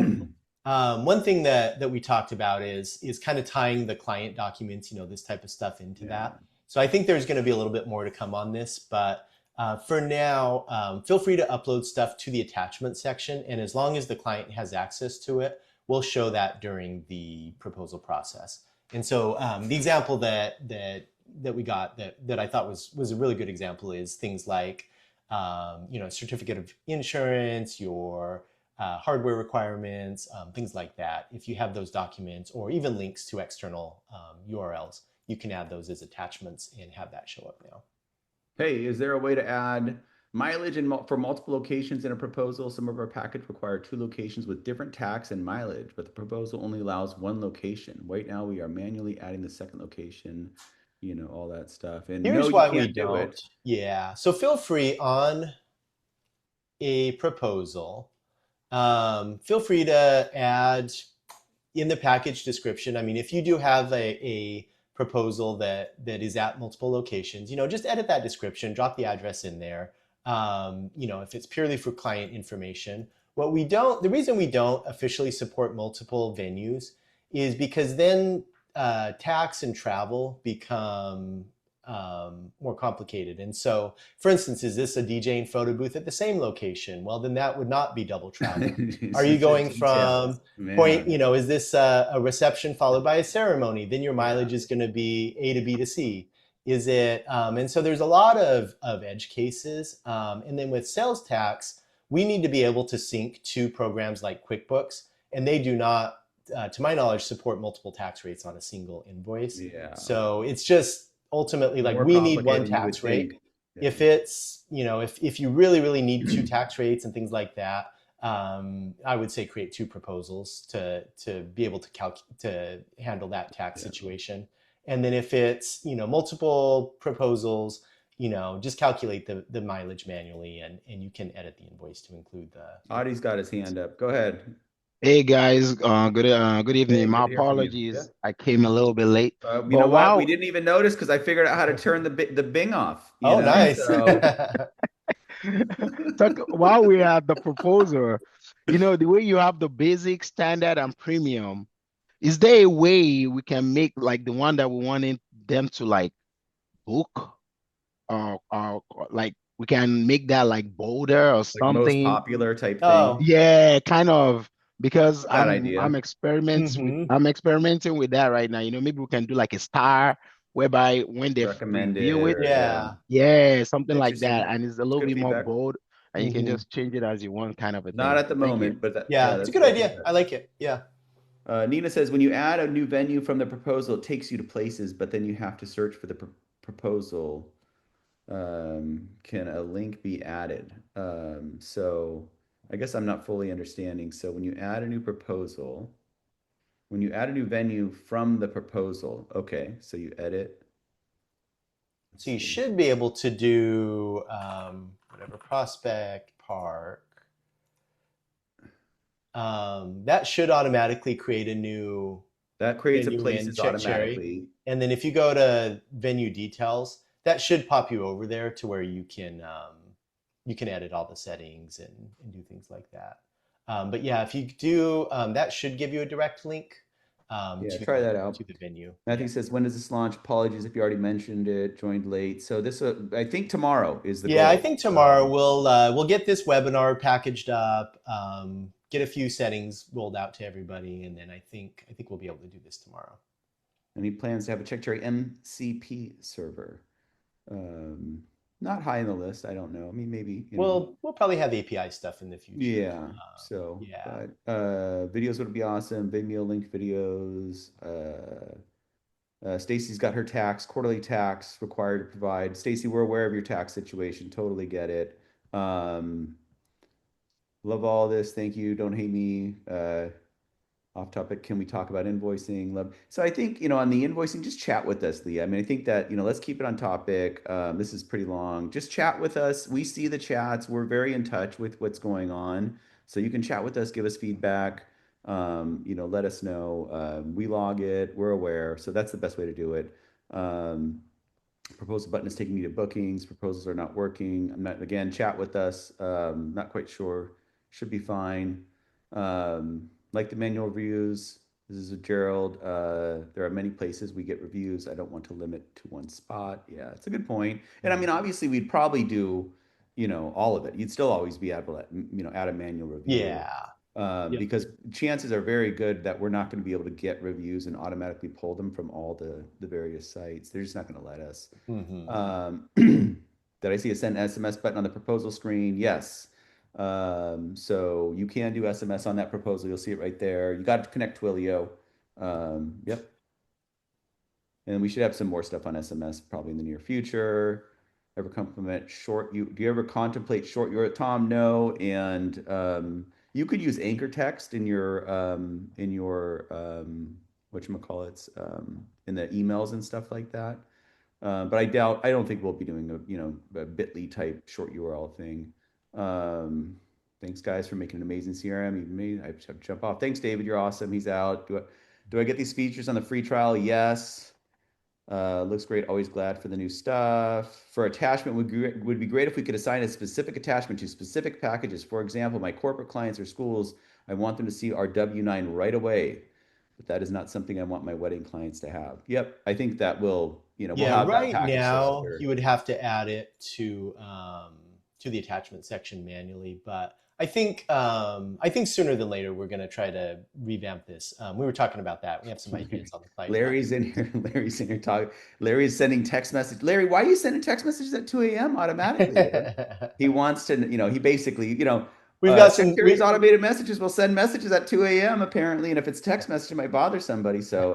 One thing that we talked about is kind of tying the client documents, this type of stuff into that. So I think there's going to be a little bit more to come on this, but for now, feel free to upload stuff to the attachment section. And as long as the client has access to it, we'll show that during the proposal process. And so the example that we got that I thought was a really good example is things like, certificate of insurance, your hardware requirements, things like that. If you have those documents or even links to external URLs, you can add those as attachments and have that show up now. Hey, is there a way to add mileage for multiple locations in a proposal? Some of our packages require 2 locations with different tax and mileage, but the proposal only allows 1 location. Right now, we are manually adding the second location, all that stuff. And Here's no, why you we can't do don't. it. Yeah. So feel free on a proposal. Feel free to add in the package description. I mean, if you do have a proposal that is at multiple locations, just edit that description, drop the address in there. If it's purely for client information. The reason we don't officially support multiple venues is because then tax and travel become more complicated. And so, for instance, is this a DJ and photo booth at the same location? Well, then that would not be double travel. Are you going from point, is this a reception followed by a ceremony? Then your mileage is going to be A to B to C. Is it, and so there's a lot of edge cases. And then with sales tax, we need to be able to sync to programs like QuickBooks, and they do not, to my knowledge, support multiple tax rates on a single invoice. Yeah. So it's just ultimately like More we need one complicated than you would tax rate. think. Yeah. If it's, if you really, really need 2 tax rates and things like that, I would say create 2 proposals to be able to handle that tax situation. And then if it's, multiple proposals, just calculate the mileage manually, and you can edit the invoice to include the. Audie's got his hand up. Go ahead. Hey guys, good evening. Hey, My good to hear from you. apologies. I came a little bit late. You But know what? wow, We didn't even notice because I figured out how to turn the Bing off. Oh, nice. while we're at the proposal, the way you have the basic, standard, and premium, is there a way we can make like the one that we wanted them to like book, or like we can make that like bolder or Like most something? popular type Oh. thing. Yeah, kind of, because Bad idea. I'm experimenting with that right now. Maybe we can do like a star whereby when they Recommended. review it, Yeah. something like Interesting. that, and it's a little Good bit more feedback. bold, and you can just change it as you want, kind of a Not thing. at the Thank you. moment, but Yeah, it's a good idea. I like it. Yeah. Nina says, when you add a new venue from the proposal, it takes you to places, but then you have to search for the proposal. Can a link be added? So I guess I'm not fully understanding. So when you add a new proposal, when you add a new venue from the proposal, okay, so you edit. So you should be able to do whatever, prospect, park. That should automatically create a new. That creates a venue in places Check Cherry. automatically. And then if you go to venue details, that should pop you over there to where you can edit all the settings and do things like that. But yeah, if you do, that should give you a direct link Yeah, try that out. to the venue. Matthew says, when does this launch? Apologies if you already mentioned it, joined late. So this, I think tomorrow is the goal. Yeah, I think tomorrow we'll get this webinar packaged up, get a few settings rolled out to everybody, and then I think we'll be able to do this tomorrow. Any plans to have a CheckCherry MCP server? Not high on the list. I don't know. I mean, maybe. We'll probably have API stuff in the future. Yeah. Videos would be awesome. Vimeo link videos. Stacy's got her quarterly tax required to provide. Stacy, we're aware of your tax situation. Totally get it. Love all this. Thank you. Don't hate me. Off topic, can we talk about invoicing? So I think, on the invoicing, just chat with us, Leah. I mean, I think that, let's keep it on topic. This is pretty long. Just chat with us. We see the chats. We're very in touch with what's going on. So you can chat with us, give us feedback, let us know. We log it, we're aware. So that's the best way to do it. Proposal button is taking me to bookings. Proposals are not working. Again, chat with us. Not quite sure. Should be fine. Like the manual reviews, this is a Gerald. There are many places we get reviews. I don't want to limit to one spot. Yeah, it's a good point. And I mean, obviously, we'd probably do, all of it. You'd still always be able to, add a manual review. Yeah. Because chances are very good that we're not going to be able to get reviews and automatically pull them from all the various sites. They're just not going to let us. Did I see a send SMS button on the proposal screen? Yes. So you can do SMS on that proposal. You'll see it right there. You got to connect Twilio. Yep. And we should have some more stuff on SMS probably in the near future. Do you ever contemplate short URL? Tom, no. And you could use anchor text in your whatchamacallits, in the emails and stuff like that. But I don't think we'll be doing a bit.ly type short URL thing. Thanks guys for making an amazing CRM. Even me, I have to jump off. Thanks, David. You're awesome. He's out. Do I get these features on the free trial? Yes. Looks great. Always glad for the new stuff. For attachment, would be great if we could assign a specific attachment to specific packages. For example, my corporate clients or schools, I want them to see our W-9 right away. But that is not something I want my wedding clients to have. Yep. I think that we'll have right that now you would have to add it to the attachment section manually, but I think sooner than later we're going to try to revamp this. We were talking about that. We have some ideas on the client. Larry's in here talking. Larry's sending text message. Larry, why are you sending text messages at 2 a.m. automatically? He wants to, he basically, we've got some automated messages will send messages at 2 a.m. apparently, and if it's text message, it might bother somebody. So,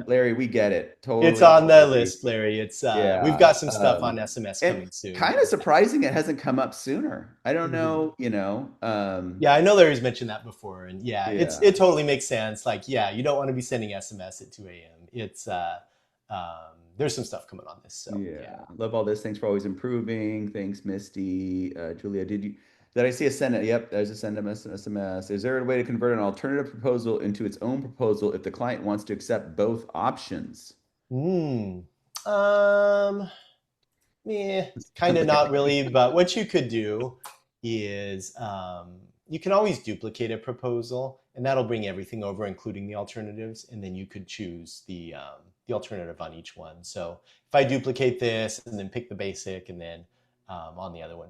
Larry, we get it. Totally, it's on the list, Larry. It's we've got some stuff on SMS coming soon. Kind of surprising it hasn't come up sooner. I don't know, Yeah, I know Larry's mentioned that before, and it totally makes sense. Like, you don't want to be sending SMS at 2 a.m. It's there's some stuff coming on this. So love all this. Thanks for always improving. Thanks, Misty. Julia, did I see a send? Yep, there's a send SMS. Is there a way to convert an alternative proposal into its own proposal if the client wants to accept both options? Kind of not really, but what you could do is you can always duplicate a proposal, and that'll bring everything over, including the alternatives, and then you could choose the alternative on each one. So if I duplicate this and then pick the basic, and then on the other one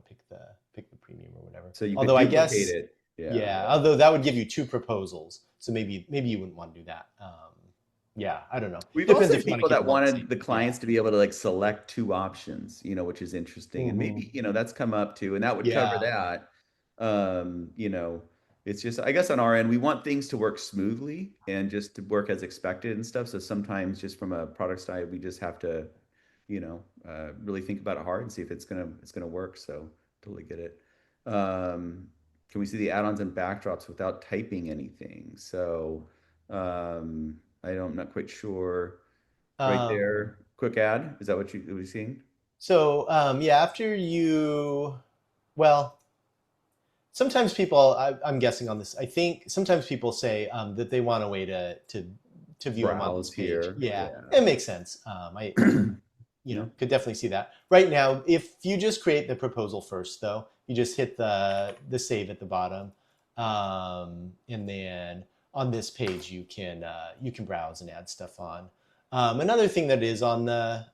pick the premium or whatever. So you could duplicate it. Yeah. Although that would give you two proposals, so maybe you wouldn't want to do that. I don't know. We've also had people that wanted the clients to be able to like select two options, which is interesting. And maybe, that's come up too, and that would cover that. It's just, I guess on our end, we want things to work smoothly and just to work as expected and stuff. So sometimes just from a product side, we just have to, really think about it hard and see if it's gonna work. So totally get it. Can we see the add-ons and backdrops without typing anything? So I'm not quite sure. Right there, quick add. Is that what you're seeing? So after sometimes people, I'm guessing on this, I think sometimes people say that they want a way to to view them on this browse page. here. Yeah, Yeah. it makes sense. Could definitely see that. Right now, if you just create the proposal first, though, you just hit the save at the bottom, and then on this page you can browse and add stuff on. Another thing that is on the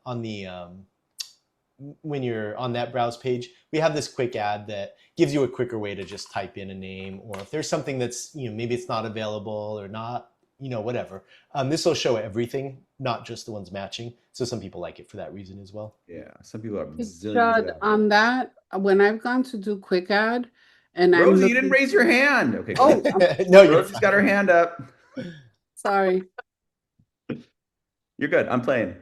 when you're on that browse page, we have this quick add that gives you a quicker way to just type in a name, or if there's something that's, maybe it's not available or not, whatever. This will show everything, not just the ones matching. So some people like it for that reason as well. Yeah. Some people are zillions Shad, of on that, when I've gone to do quick add and I'm Rosie, you didn't looking, raise your hand. Okay. oh, Good. No, you're Rosie's got her hand up. sorry. You're good. I'm playing.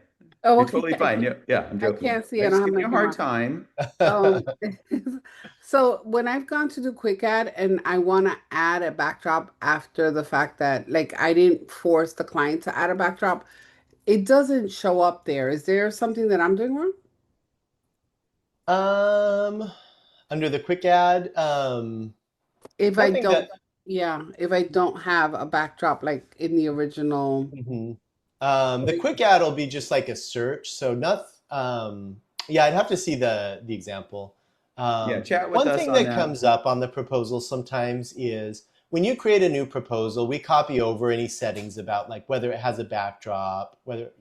Oh, You're okay. totally fine. Yeah, I'm I joking. can't see. I I just don't give have me my a hard camera. time. So when I've gone to do quick add and I want to add a backdrop after the fact that, like, I didn't force the client to add a backdrop, it doesn't show up there. Is there something that I'm doing wrong? Under the quick add, If I nothing don't, that. yeah, if I don't have a backdrop like in the original. The quick add will be just like a search. So not. Yeah, I'd have to see the example. Yeah, chat with One us thing on that that. comes up on the proposal sometimes is when you create a new proposal, we copy over any settings about like whether it has a backdrop, whether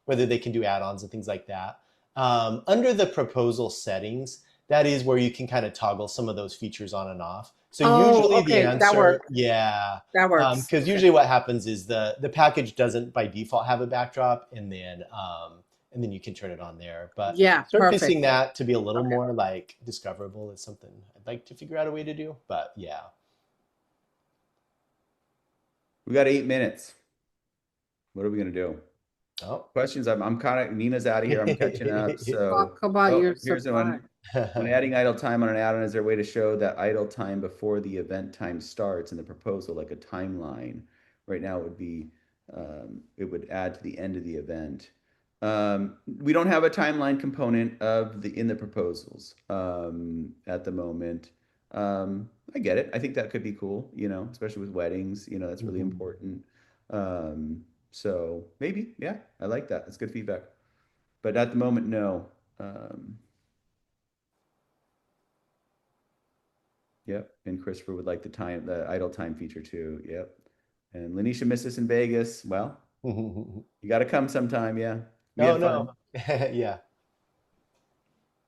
they can do add-ons and things like that. Under the proposal settings, that is where you can kind of toggle some of those features on and off. So usually Okay, the answer, that works. yeah, That works. because usually what happens is the package doesn't by default have a backdrop, and then you can turn it on there. But Yeah, surfacing perfect. that to be a little more like discoverable is something I'd like to figure out a way to do. But yeah. We got 8 minutes. What are we gonna do? Oh. Questions. I'm kind of Nina's out of here. I'm catching up. So Talk about your here's supply. one. When adding idle time on an add-on, is there a way to show that idle time before the event time starts in the proposal, like a timeline? Right now, it would add to the end of the event. We don't have a timeline component in the proposals at the moment. I get it. I think that could be cool, especially with weddings, that's really important. So maybe, yeah, I like that. That's good feedback. But at the moment, no. Yep. And Christopher would like the idle time feature too. Yep. And Lanisha missed us in Vegas. Well, you got to come sometime. Yeah. We had fun. Yeah.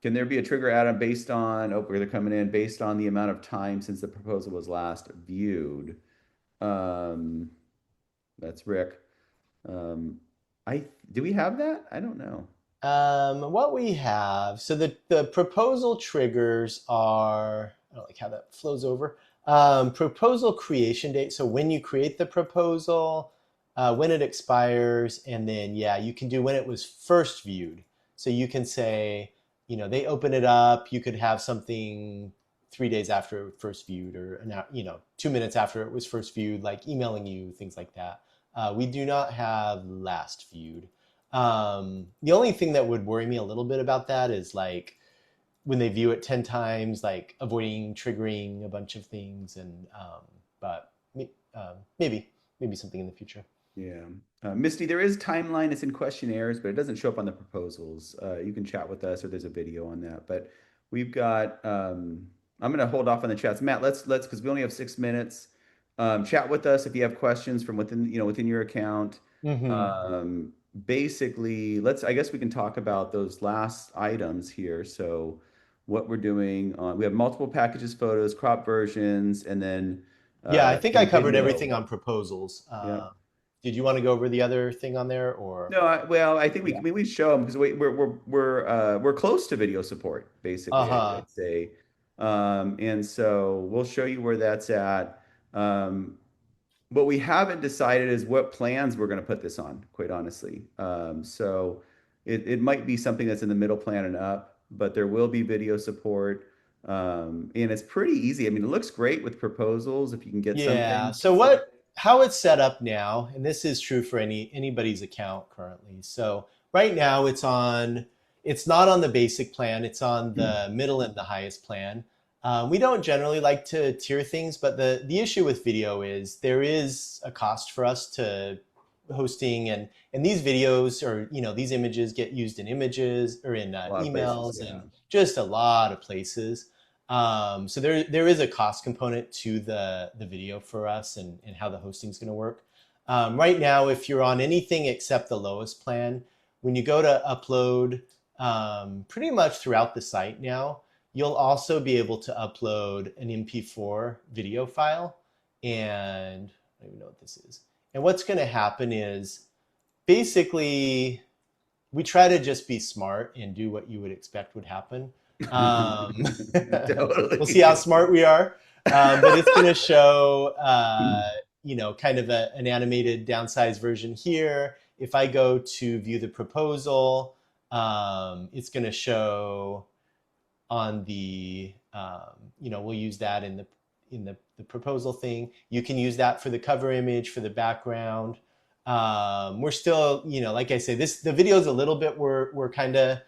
Can there be a trigger add-on they're coming in based on the amount of time since the proposal was last viewed? That's Rick. Do we have that? I don't know. What we have, so the proposal triggers are, I don't like how that flows over. Proposal creation date. So when you create the proposal, when it expires, and then, yeah, you can do when it was first viewed. So you can say, they open it up. You could have something 3 days after it was first viewed, or 2 minutes after it was first viewed, like emailing you, things like that. We do not have last viewed. The only thing that would worry me a little bit about that is like when they view it 10 times, like avoiding triggering a bunch of things, but maybe something in the future. Yeah. Misty, there is timeline. It's in questionnaires, but it doesn't show up on the proposals. You can chat with us, or there's a video on that. But we've got, I'm going to hold off on the chats. Matt, let's, because we only have 6 minutes. Chat with us if you have questions from within your account. Basically, I guess we can talk about those last items here. So what we're doing we have multiple packages, photos, crop versions, and then yeah, I think I covered video. everything on proposals. Yeah. Did you want to go over the other thing on there, or no? I think we show them because we're close to video support, basically. I'd say, and so we'll show you where that's at. What we haven't decided is what plans we're going to put this on, quite honestly. So it might be something that's in the middle plan and up, but there will be video support. And it's pretty easy. I mean, it looks great with proposals if you can get something. Yeah. So how it's set up now, and this is true for anybody's account currently. So right now it's not on the basic plan. It's on the middle and the highest plan. We don't generally like to tier things, but the issue with video is there is a cost for us to hosting, and these videos or these images get used in images or in A lot of places, emails yeah. and just a lot of places. So there is a cost component to the video for us and how the hosting is going to work. Right now, if you're on anything except the lowest plan, when you go to upload pretty much throughout the site now, you'll also be able to upload an MP4 video file. And I don't even know what this is. And what's going to happen is basically we try to just be smart and do what you would expect would happen. Totally. We'll see how smart we are. But it's going to show, kind of an animated downsized version here. If I go to view the proposal, it's going to show on the, we'll use that in the proposal thing. You can use that for the cover image, for the background. We're still, like I say, the video is a little bit, we're kind of,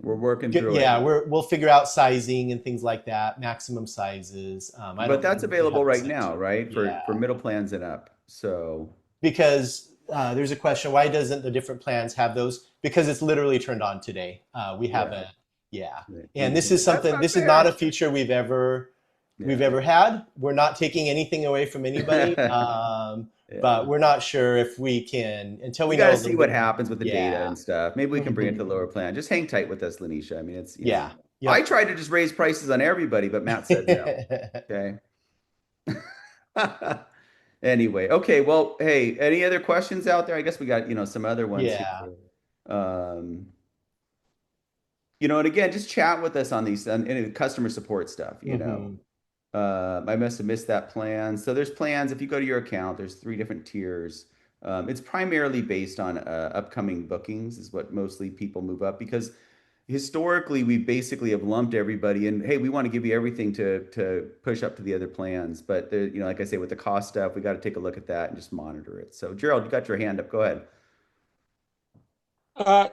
we're working through it. Yeah, we'll figure out sizing and things like that, maximum sizes. But that's available right now, right? Yeah. For middle plans and up. So because there's a question, why doesn't the different plans have those? Because it's literally turned on today. We have and this is something. This is not a feature we've ever had. We're not taking anything away from anybody. But we're not sure if we can until we know. Got to see what happens with the data and stuff. Maybe we can bring it to the lower plan. Just hang tight with us, Lanisha. I mean, it's Yep. I tried to just raise prices on everybody, but Matt said no. Okay. Anyway, okay. Well, hey, any other questions out there? I guess we got some other ones. Yeah. Here. And again, just chat with us on these and customer support stuff. I must have missed that plan. So there's plans. If you go to your account, there's 3 different tiers. It's primarily based on upcoming bookings is what mostly people move up, because historically we basically have lumped everybody in. Hey, we want to give you everything to push up to the other plans. But like I say, with the cost stuff, we got to take a look at that and just monitor it. So Gerald, you got your hand up. Go ahead.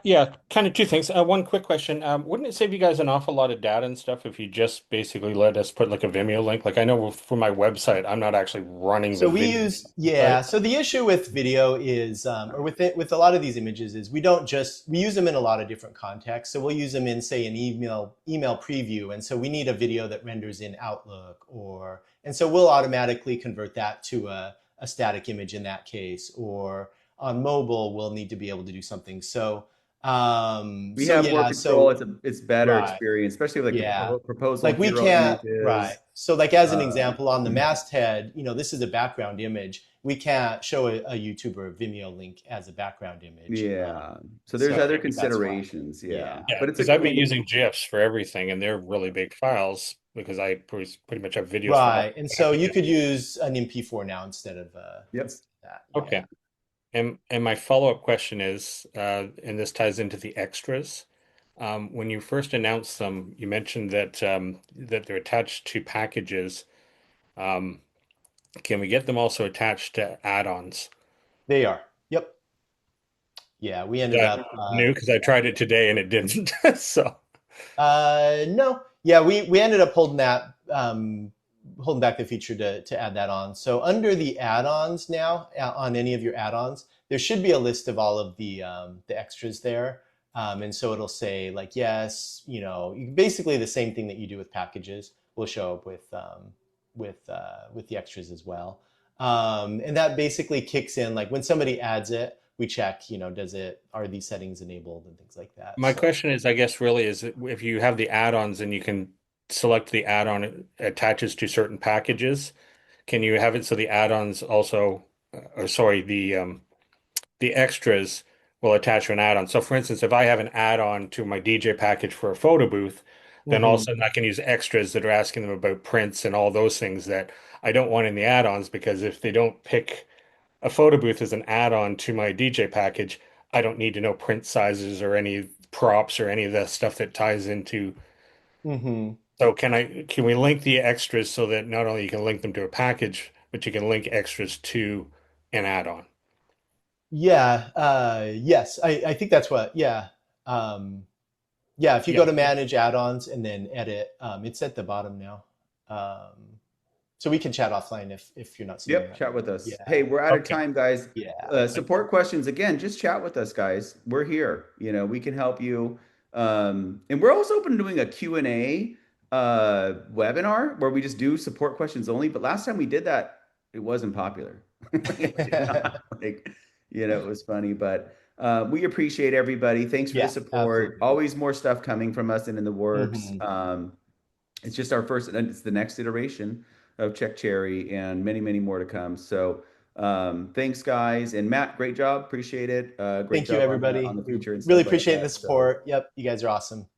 Yeah, kind of 2 things. One quick question. Wouldn't it save you guys an awful lot of data and stuff if you just basically let us put like a Vimeo link? Like I know for my website, I'm not actually running the video. Right? So the issue with video is, or with a lot of these images is we use them in a lot of different contexts. So we'll use them in, say, an email preview. And so we need a video that renders in Outlook and so we'll automatically convert that to a static image in that case, or on mobile, we'll need to be able to do something. So we have more control. It's better experience, especially with the proposal. Like we can't, right. So like as an example, on the masthead, this is a background image. We can't show a YouTube or a Vimeo link as a background image. Yeah. So there's other considerations. Yeah. But because I've been using GIFs for everything, and they're really big files because I pretty much have videos. Right. And so you could use an MP4 now instead of that. Okay. And my follow-up question is, and this ties into the extras. When you first announced them, you mentioned that they're attached to packages. Can we get them also attached to add-ons? They are. Yep. Yeah, we ended up new because I tried it today and it didn't. So no. Yeah, we ended up holding back the feature to add that on. So under the add-ons now, on any of your add-ons, there should be a list of all of the extras there. And so it'll say like, yes, basically the same thing that you do with packages will show up with the extras as well. And that basically kicks in, like when somebody adds it, we check, are these settings enabled and things like that. My question is, I guess, really is if you have the add-ons and you can select the add-on attaches to certain packages, can you have it so the add-ons also, the extras will attach to an add-on? So for instance, if I have an add-on to my DJ package for a photo booth, then all of a sudden I can use extras that are asking them about prints and all those things that I don't want in the add-ons, because if they don't pick a photo booth as an add-on to my DJ package, I don't need to know print sizes or any props or any of the stuff that ties into. So can we link the extras so that not only you can link them to a package, but you can link extras to an add-on? Yeah. Yes. I think that's what. Yeah. If you go to manage add-ons and then edit, it's at the bottom now. So we can chat offline if you're not seeing Yep, that. chat with us. Yeah. Hey, we're out of Okay. time, guys. Yeah. Support questions again, just chat with us, guys. We're here. You know, we can help you. And we're also open to doing a Q&A webinar where we just do support questions only. But last time we did that, it wasn't popular. It did not, like, you know, it was funny, but we appreciate everybody. Thanks for Yeah, the support. absolutely. Always more stuff coming from us and in the works. Mhm. It's just our first, and it's the next iteration of Check Cherry, and many, many more to come. So thanks, guys, and Matt, great job, appreciate it. Great Thank you, job on everybody. the We feature and really stuff like appreciate the that. So. support. Yep, you guys are awesome.